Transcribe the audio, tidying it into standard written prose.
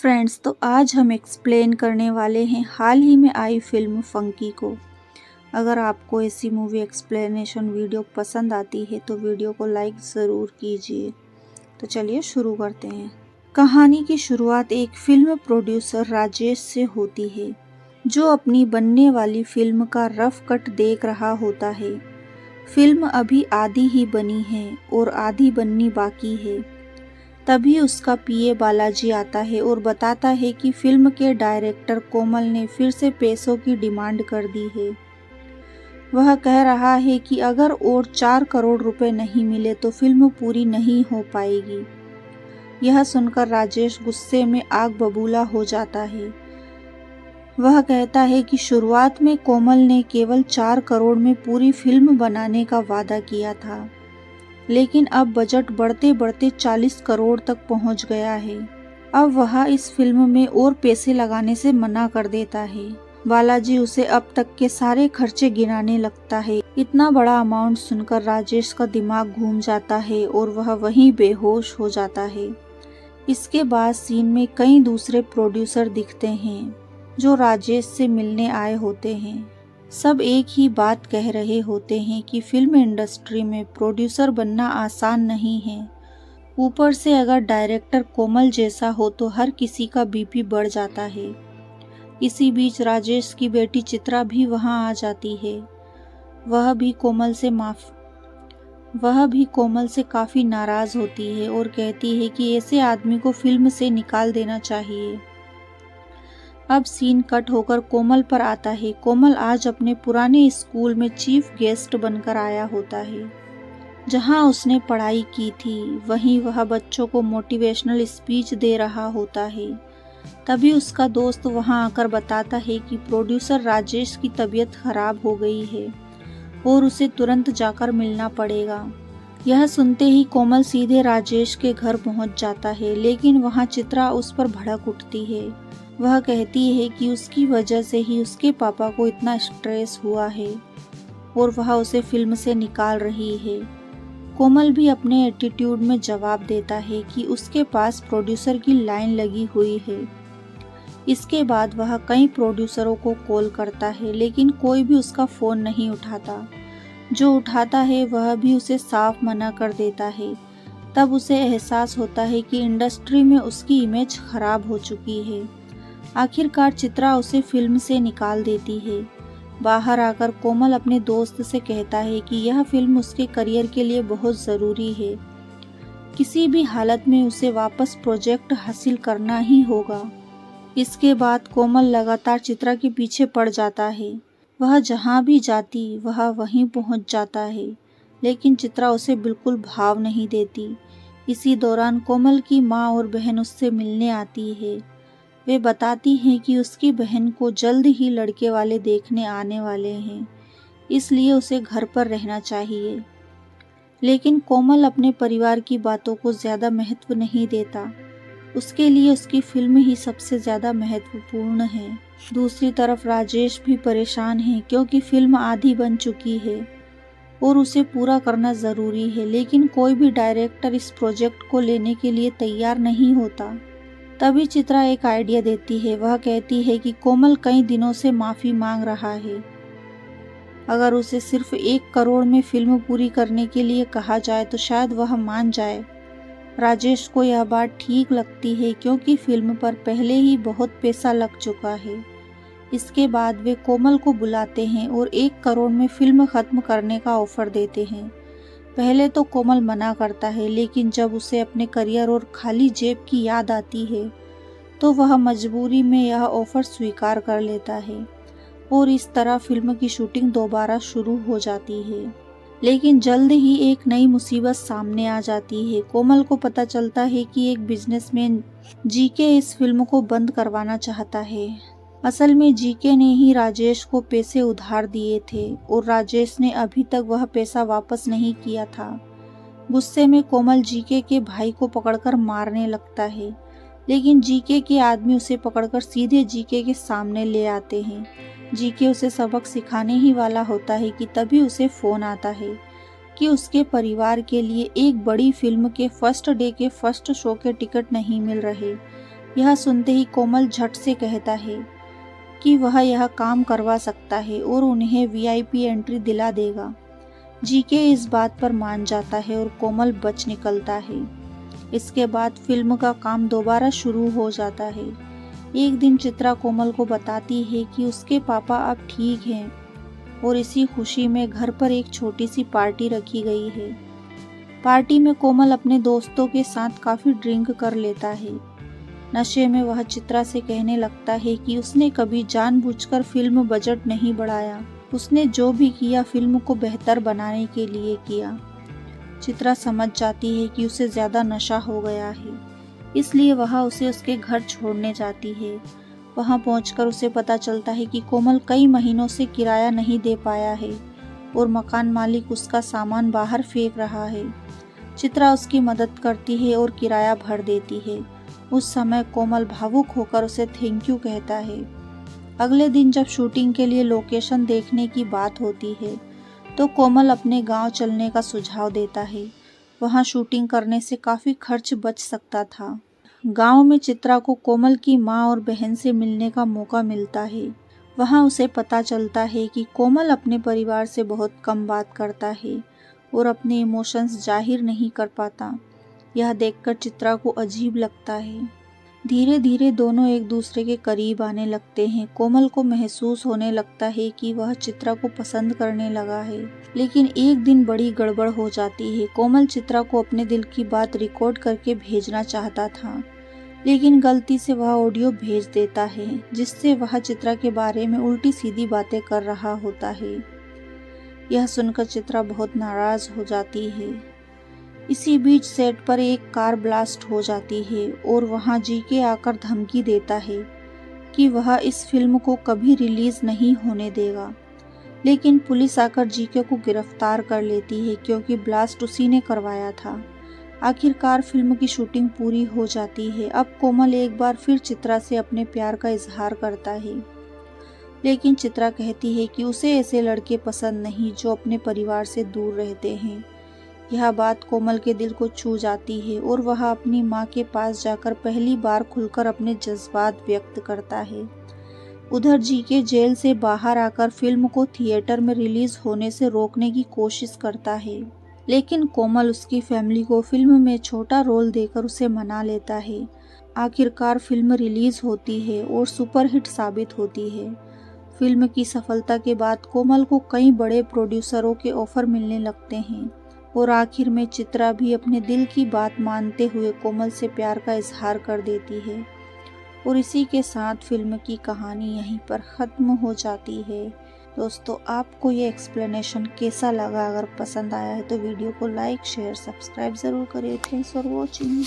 Friends, तो आज हम एक्सप्लेन करने वाले हैं हाल ही में आई फिल्म फंकी को। अगर आपको ऐसी मूवी एक्सप्लेनेशन वीडियो पसंद आती है तो वीडियो को लाइक ज़रूर कीजिए। तो चलिए शुरू करते हैं। कहानी की शुरुआत एक फिल्म प्रोड्यूसर राजेश से होती है, जो अपनी बनने वाली फिल्म का रफ कट देख रहा होता है। फिल्म अभी आधी ही बनी है और आधी बननी बाकी है। तभी उसका पीए बालाजी आता है और बताता है कि फिल्म के डायरेक्टर कोमल ने फिर से पैसों की डिमांड कर दी है। वह कह रहा है कि अगर और 4 करोड़ रुपए नहीं मिले तो फिल्म पूरी नहीं हो पाएगी। यह सुनकर राजेश गुस्से में आग बबूला हो जाता है। वह कहता है कि शुरुआत में कोमल ने केवल 4 करोड़ में पूरी फिल्म बनाने का वादा किया था, लेकिन अब बजट बढ़ते बढ़ते 40 करोड़ तक पहुंच गया है। अब वह इस फिल्म में और पैसे लगाने से मना कर देता है। बालाजी उसे अब तक के सारे खर्चे गिनाने लगता है। इतना बड़ा अमाउंट सुनकर राजेश का दिमाग घूम जाता है और वह वहीं बेहोश हो जाता है। इसके बाद सीन में कई दूसरे प्रोड्यूसर दिखते हैं जो राजेश से मिलने आए होते हैं। सब एक ही बात कह रहे होते हैं कि फिल्म इंडस्ट्री में प्रोड्यूसर बनना आसान नहीं है। ऊपर से अगर डायरेक्टर कोमल जैसा हो तो हर किसी का बीपी बढ़ जाता है। इसी बीच राजेश की बेटी चित्रा भी वहां आ जाती है। वह भी कोमल से काफी नाराज होती है और कहती है कि ऐसे आदमी को फिल्म से निकाल देना चाहिए। अब सीन कट होकर कोमल पर आता है। कोमल आज अपने पुराने स्कूल में चीफ गेस्ट बनकर आया होता है, जहां उसने पढ़ाई की थी। वहीं वह बच्चों को मोटिवेशनल स्पीच दे रहा होता है। तभी उसका दोस्त वहां आकर बताता है कि प्रोड्यूसर राजेश की तबीयत खराब हो गई है और उसे तुरंत जाकर मिलना पड़ेगा। यह सुनते ही कोमल सीधे राजेश के घर पहुंच जाता है, लेकिन वहां चित्रा उस पर भड़क उठती है। वह कहती है कि उसकी वजह से ही उसके पापा को इतना स्ट्रेस हुआ है और वह उसे फिल्म से निकाल रही है। कोमल भी अपने एटीट्यूड में जवाब देता है कि उसके पास प्रोड्यूसर की लाइन लगी हुई है। इसके बाद वह कई प्रोड्यूसरों को कॉल करता है, लेकिन कोई भी उसका फ़ोन नहीं उठाता। जो उठाता है वह भी उसे साफ मना कर देता है। तब उसे एहसास होता है कि इंडस्ट्री में उसकी इमेज खराब हो चुकी है। आखिरकार चित्रा उसे फिल्म से निकाल देती है। बाहर आकर कोमल अपने दोस्त से कहता है कि यह फिल्म उसके करियर के लिए बहुत ज़रूरी है। किसी भी हालत में उसे वापस प्रोजेक्ट हासिल करना ही होगा। इसके बाद कोमल लगातार चित्रा के पीछे पड़ जाता है। वह जहाँ भी जाती वह वहीं पहुँच जाता है, लेकिन चित्रा उसे बिल्कुल भाव नहीं देती। इसी दौरान कोमल की माँ और बहन उससे मिलने आती है। वे बताती हैं कि उसकी बहन को जल्द ही लड़के वाले देखने आने वाले हैं, इसलिए उसे घर पर रहना चाहिए। लेकिन कोमल अपने परिवार की बातों को ज़्यादा महत्व नहीं देता। उसके लिए उसकी फिल्म ही सबसे ज़्यादा महत्वपूर्ण है। दूसरी तरफ राजेश भी परेशान है, क्योंकि फिल्म आधी बन चुकी है और उसे पूरा करना ज़रूरी है, लेकिन कोई भी डायरेक्टर इस प्रोजेक्ट को लेने के लिए तैयार नहीं होता। तभी चित्रा एक आइडिया देती है। वह कहती है कि कोमल कई दिनों से माफ़ी मांग रहा है। अगर उसे सिर्फ 1 करोड़ में फिल्म पूरी करने के लिए कहा जाए तो शायद वह मान जाए। राजेश को यह बात ठीक लगती है, क्योंकि फिल्म पर पहले ही बहुत पैसा लग चुका है। इसके बाद वे कोमल को बुलाते हैं और 1 करोड़ में फिल्म ख़त्म करने का ऑफ़र देते हैं। पहले तो कोमल मना करता है, लेकिन जब उसे अपने करियर और खाली जेब की याद आती है तो वह मजबूरी में यह ऑफ़र स्वीकार कर लेता है और इस तरह फिल्म की शूटिंग दोबारा शुरू हो जाती है। लेकिन जल्द ही एक नई मुसीबत सामने आ जाती है। कोमल को पता चलता है कि एक बिजनेसमैन जीके इस फिल्म को बंद करवाना चाहता है। असल में जीके ने ही राजेश को पैसे उधार दिए थे और राजेश ने अभी तक वह पैसा वापस नहीं किया था। गुस्से में कोमल जीके के भाई को पकड़कर मारने लगता है, लेकिन जीके के आदमी उसे पकड़कर सीधे जीके के सामने ले आते हैं। जीके उसे सबक सिखाने ही वाला होता है कि तभी उसे फ़ोन आता है कि उसके परिवार के लिए एक बड़ी फिल्म के फर्स्ट डे के फर्स्ट शो के टिकट नहीं मिल रहे। यह सुनते ही कोमल झट से कहता है कि वह यह काम करवा सकता है और उन्हें वीआईपी एंट्री दिला देगा। जीके इस बात पर मान जाता है और कोमल बच निकलता है। इसके बाद फिल्म का काम दोबारा शुरू हो जाता है। एक दिन चित्रा कोमल को बताती है कि उसके पापा अब ठीक हैं और इसी खुशी में घर पर एक छोटी सी पार्टी रखी गई है। पार्टी में कोमल अपने दोस्तों के साथ काफ़ी ड्रिंक कर लेता है। नशे में वह चित्रा से कहने लगता है कि उसने कभी जानबूझकर फिल्म बजट नहीं बढ़ाया, उसने जो भी किया फिल्म को बेहतर बनाने के लिए किया। चित्रा समझ जाती है कि उसे ज़्यादा नशा हो गया है, इसलिए वह उसे उसके घर छोड़ने जाती है। वहां पहुंचकर उसे पता चलता है कि कोमल कई महीनों से किराया नहीं दे पाया है और मकान मालिक उसका सामान बाहर फेंक रहा है। चित्रा उसकी मदद करती है और किराया भर देती है। उस समय कोमल भावुक होकर उसे थैंक यू कहता है। अगले दिन जब शूटिंग के लिए लोकेशन देखने की बात होती है तो कोमल अपने गांव चलने का सुझाव देता है। वहां शूटिंग करने से काफ़ी खर्च बच सकता था। गांव में चित्रा को कोमल की मां और बहन से मिलने का मौका मिलता है। वहां उसे पता चलता है कि कोमल अपने परिवार से बहुत कम बात करता है और अपने इमोशंस जाहिर नहीं कर पाता। यह देखकर चित्रा को अजीब लगता है। धीरे धीरे दोनों एक दूसरे के करीब आने लगते हैं। कोमल को महसूस होने लगता है कि वह चित्रा को पसंद करने लगा है। लेकिन एक दिन बड़ी गड़बड़ हो जाती है। कोमल चित्रा को अपने दिल की बात रिकॉर्ड करके भेजना चाहता था, लेकिन गलती से वह ऑडियो भेज देता है जिससे वह चित्रा के बारे में उल्टी सीधी बातें कर रहा होता है। यह सुनकर चित्रा बहुत नाराज हो जाती है। इसी बीच सेट पर एक कार ब्लास्ट हो जाती है और वहां जीके आकर धमकी देता है कि वह इस फिल्म को कभी रिलीज नहीं होने देगा। लेकिन पुलिस आकर जीके को गिरफ्तार कर लेती है क्योंकि ब्लास्ट उसी ने करवाया था। आखिरकार फिल्म की शूटिंग पूरी हो जाती है। अब कोमल एक बार फिर चित्रा से अपने प्यार का इजहार करता है, लेकिन चित्रा कहती है कि उसे ऐसे लड़के पसंद नहीं जो अपने परिवार से दूर रहते हैं। यह बात कोमल के दिल को छू जाती है और वह अपनी मां के पास जाकर पहली बार खुलकर अपने जज्बात व्यक्त करता है। उधर जीके जेल से बाहर आकर फिल्म को थिएटर में रिलीज होने से रोकने की कोशिश करता है, लेकिन कोमल उसकी फैमिली को फिल्म में छोटा रोल देकर उसे मना लेता है। आखिरकार फिल्म रिलीज होती है और सुपरहिट साबित होती है। फिल्म की सफलता के बाद कोमल को कई बड़े प्रोड्यूसरों के ऑफर मिलने लगते हैं और आखिर में चित्रा भी अपने दिल की बात मानते हुए कोमल से प्यार का इजहार कर देती है। और इसी के साथ फिल्म की कहानी यहीं पर ख़त्म हो जाती है। दोस्तों, आपको ये एक्सप्लेनेशन कैसा लगा? अगर पसंद आया है तो वीडियो को लाइक शेयर सब्सक्राइब ज़रूर करें। Thanks for watching.